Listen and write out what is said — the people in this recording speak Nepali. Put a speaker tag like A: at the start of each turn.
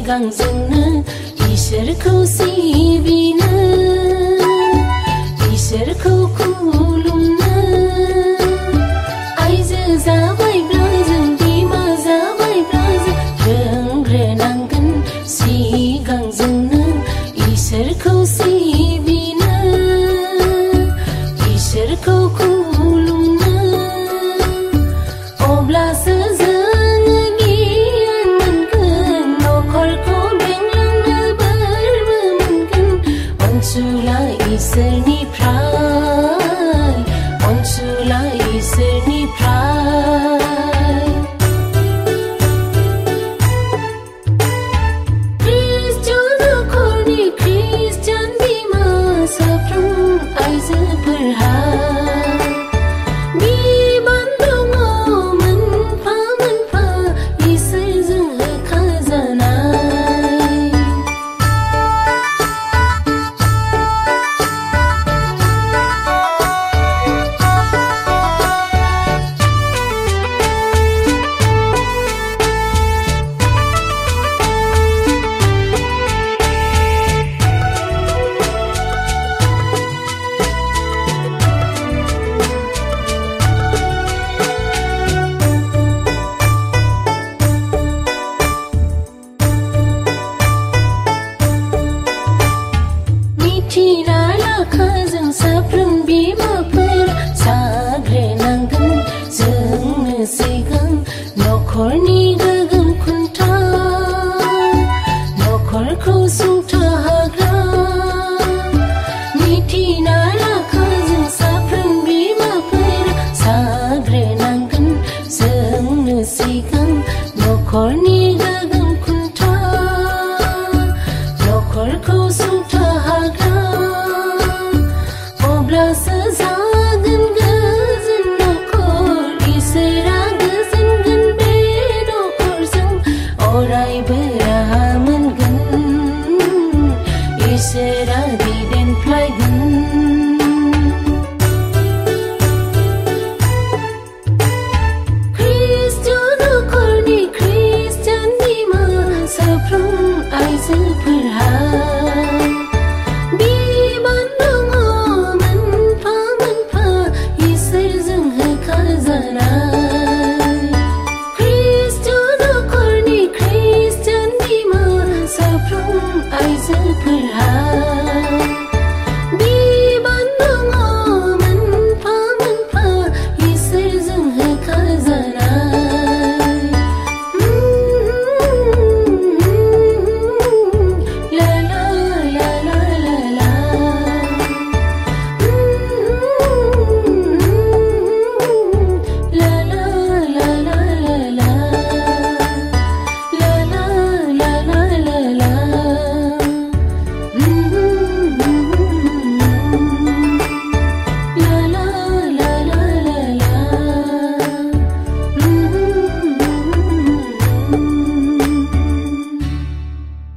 A: गांजोंनो इसोरखौ सिबिनो इसोरखौ खुलुमनो आइजो जाबायब्ला जों बिमा जाबायब्ला जों रोंग्रोनांगोन सिगांजोंनो इसोरखौ सिबिनो इसोरखौ खुलुमनो अब्लासो अनसुला इसोरनिफ्राय ख्रिस्टियान नखरनि ख्रिस्टियान बिमा साफ्रोम आइजोफोरहा बिबान दङ मोनफा मोनफा इसोरजों होखाजानाय जों साफ्रोम बिमाफोरा जाग्रोनांगोन जोंनो सिगां नखरनि गोगोम खुन्था नखरखौ सुंथाग्रा मिथिना लाखा जों साफ्रोम बिमाफोरा जाग्रोनांगोन जोंनो सिगां नखरनि गोगोम खुन्था नखरखौ सुंथाग्रा अब्लासो जागोन गोजोन नखर इसोरा गोजोनगोन बे नखरजों अरायबो